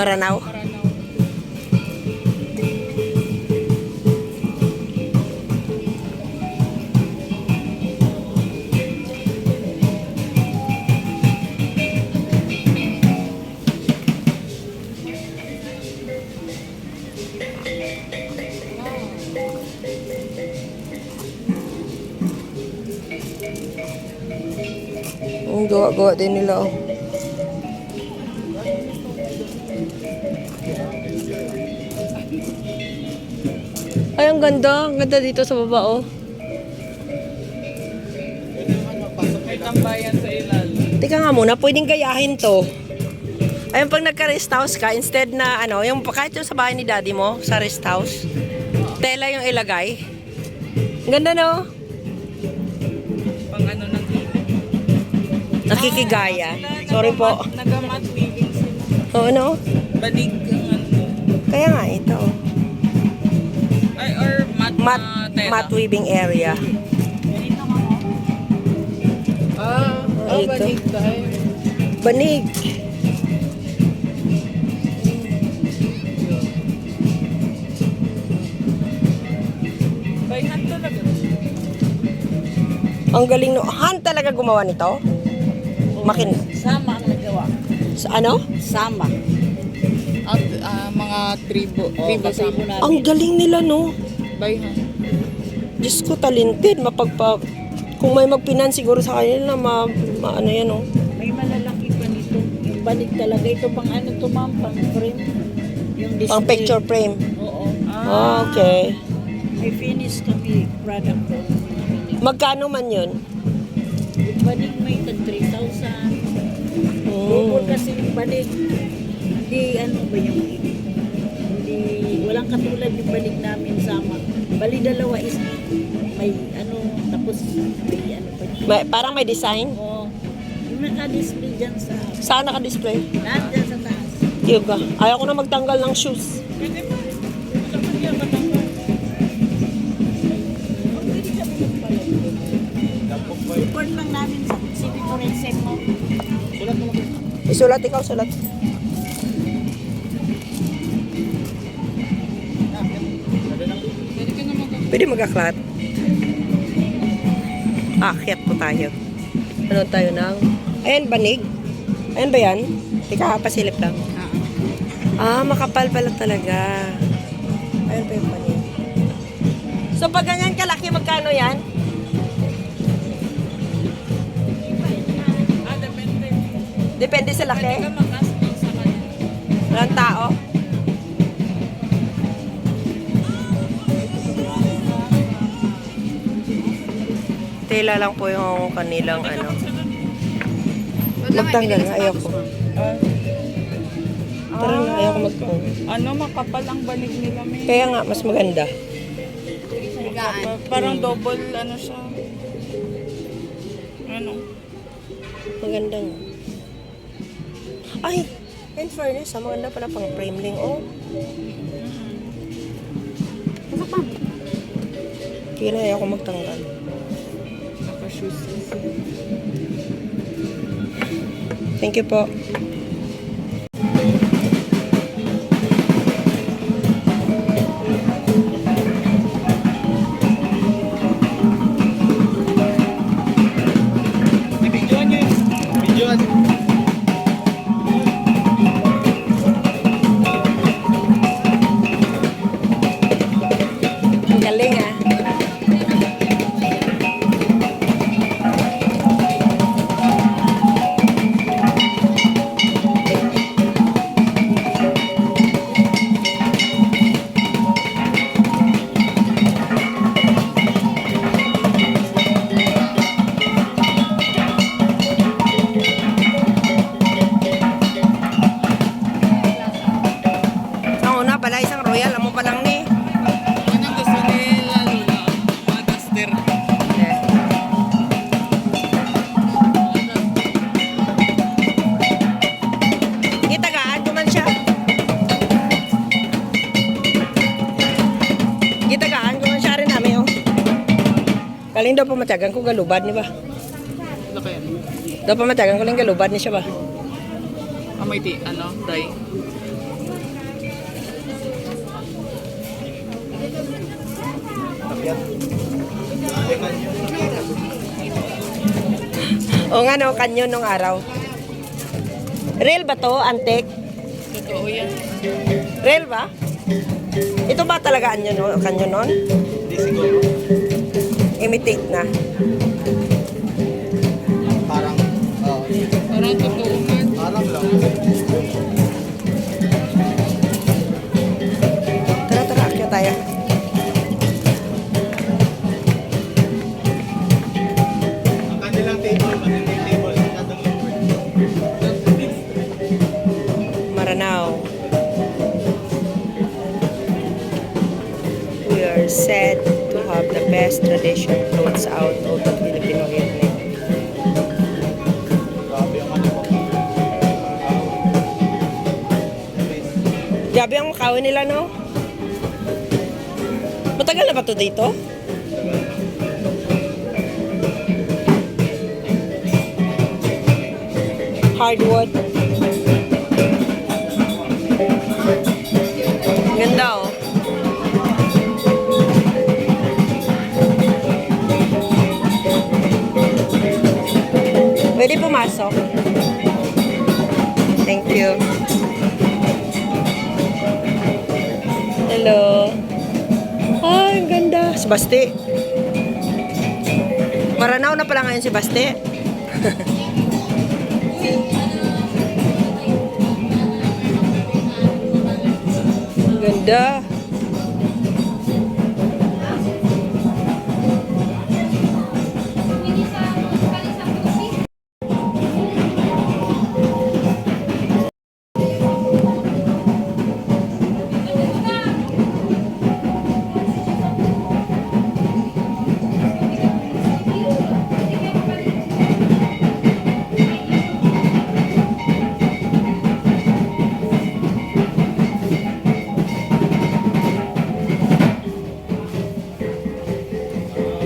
Maranao. Ang gawa-gawa din nila, oh. Ay, ang ganda. Ang ganda dito sa baba, oh. May tambayan sa ilalim. Teka nga muna, pwedeng gayahin to. Ayun, pag nagka-rest house ka, instead na, ano, yung kahit yung sa bahay ni daddy mo, sa rest house, tela yung ilagay. Ang ganda, no? Pang ano ng Nakikigaya. Sorry po. Nagamat weaving sila. Oo, no? Balig ang ano. Kaya nga, ito. Ay, or mat tela. Mat weaving area. Ito. Balig tayo. Banig. Bayhan talaga. Ang galing, no? Han talaga gumawa nito? Sama ang nagawa. Sa ano? Sama. At mga tribo sama. Ang galing nila, no? Bayhan. Diyos ko, talented. Kung may magpinan siguro sa kanila, ano yan, no? May malalaki pa nito. Yung balik talaga. Ito pang ano to, ma'am? Pang frame. Yung display. Pang picture frame. Oo. Ah, okay. May finish kami product ko. Magkano man yun? Yung balik may tag 3,000. Bukod kasi yung balik. Hindi, ano ba yung hindi, walang katulad yung balik namin sama. Bali dalawa is may ano, tapos may ano pa. Parang may design? Oo. Yung naka-display dyan sa, Saan naka-display? lahat dyan sa taas. Yoga. Ayaw ko na magtanggal ng shoes. Pwede ba? Ito pa niya matanggal. Pwede ka mo magpalit. Report lang namin sa City Tourism mo. Sulat mo. Isulat ikaw, sulat. Pwede ka naman Pwede mag-aklat. Akyat po tayo. Ano tayo ng... Ayan, banig. Ayan ba yan? Teka, pasilip lang. Makapal pala talaga. Ayan pa yung banig. So, pag ganyan kalaki, magkano yan? depende. Depende sa laki. Pwede ka mag-aspin sa kanya. Walang tao. Tela lang po yung kanilang ano. Magtanggal nga, ayaw ko. Tara na, ayaw ko magtanggal. Ano, makapal ang banig nila, may. Kaya nga, mas maganda. Parang double, ano siya. Ano? Maganda nga. Ay, in fairness, maganda pala pang frameling. Oh. Kaya na, ayaw ko magtanggal. Naka-shoes. Thank you po. Ibigyan nyo yun. Ibigyan. Ang galing ah. Ang una pala, isang royal. Amo pa lang ni. Yan ang gusto nila, Lula. Mga duster. Gitagaan ko man siya. Gitagaan ko man siya rin namin, oh. Kaling daw pamatyagan ko galubad ni ba? Laki yan. Daw pamatyagan ko lang galubad ni siya ba? May ano, dye. O nga no, kanyon nung araw. Real ba to, antique? Totoo yan. Real ba? Ito ba talaga kanyon nun? Hindi siguro. Imitate na. Parang, Parang totoo man. parang lang. Tara, tara, akyat tayo. Ang kanilang table, matinding table, masyadong liquid. Maranao. We are said to have the best tradition floats out of the Filipino ethnic. Grabe ang ano. Grabe ang makawin nila, no? Matagal na ba to dito? Hardwood. Ganda, oh. Pwede pumasok. Thank you. Hello. Ay, ang ganda. Si Basti. Maranao na pala ngayon si Basti. Ang ganda.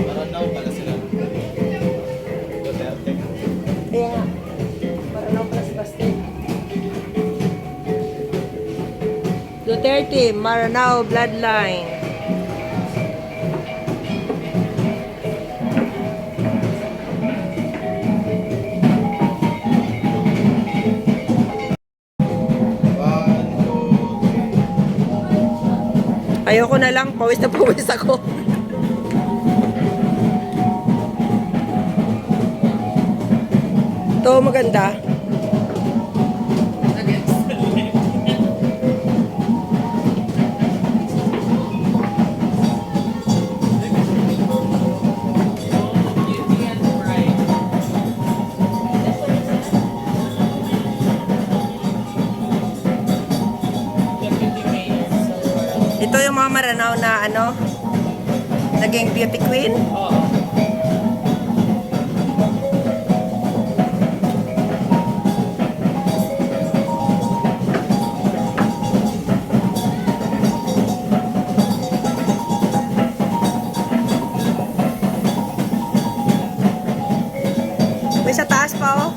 Parang daw pala sila. Duterte. Kaya nga. Maranao pala si Basti. Duterte, Maranao bloodline. One, two, Ayoko na lang, pawis na pawis ako. Ito maganda. Ito yung mga Maranao na ano, naging beauty queen. May sa taas pa, oh.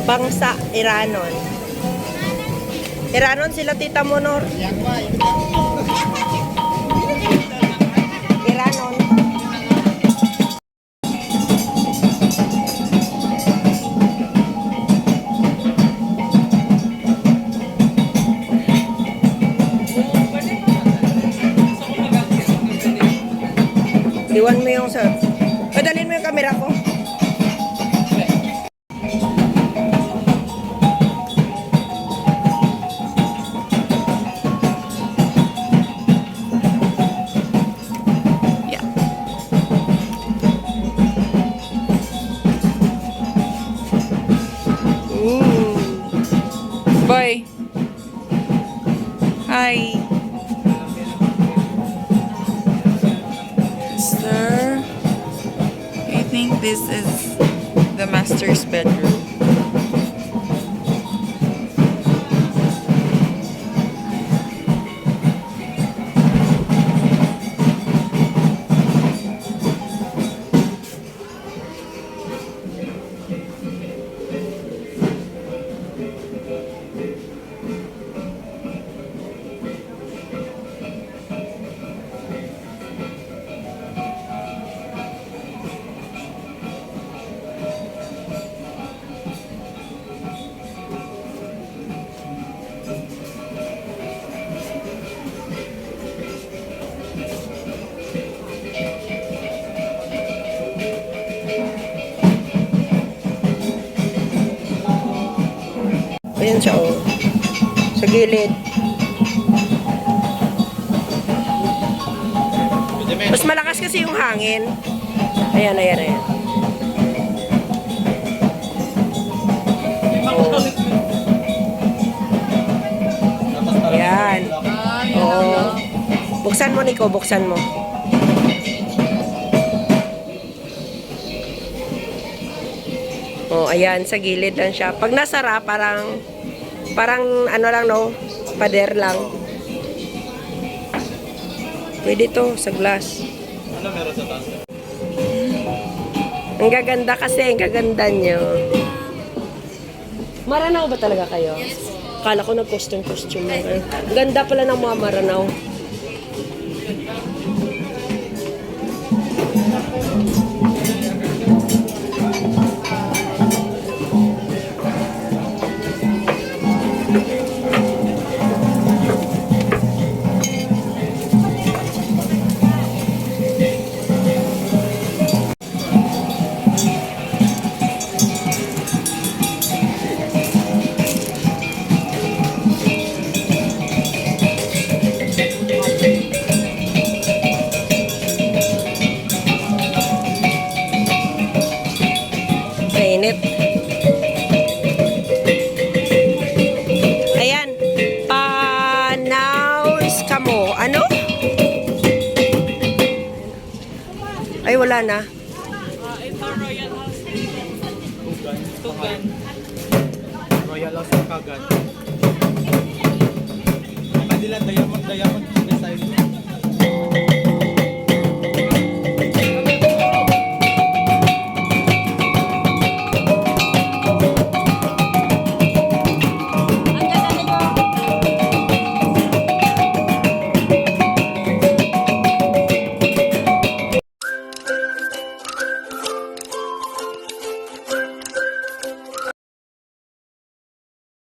Bangsa Iranon. Iranon sila Tita Monor. Iranon. Iwan mo yung sa... Padalin mo yung camera ko. Boy. Hi. Sir, I think this is the master's bedroom. siya, oh. Sa gilid. Mas malakas kasi yung hangin. Ayan, ayan, ayan. Ayan. Oo. Buksan mo, Nico. Buksan mo. Oh, ayan. Sa gilid lang siya. Pag nasara, parang ano lang, no? Pader lang. Pwede to sa glass. Ano meron sa taas? Ang gaganda kasi. Ang gaganda nyo. Maranaw ba talaga kayo? Yes. Kala ko nag-costume. Ganda pala ng mga Maranaw. Mainit. Ayan. Panaus kamo. Ano? Ay, wala na. Ito Royal House. Tugan. Royal House of Kagan. Ang kanilang diamond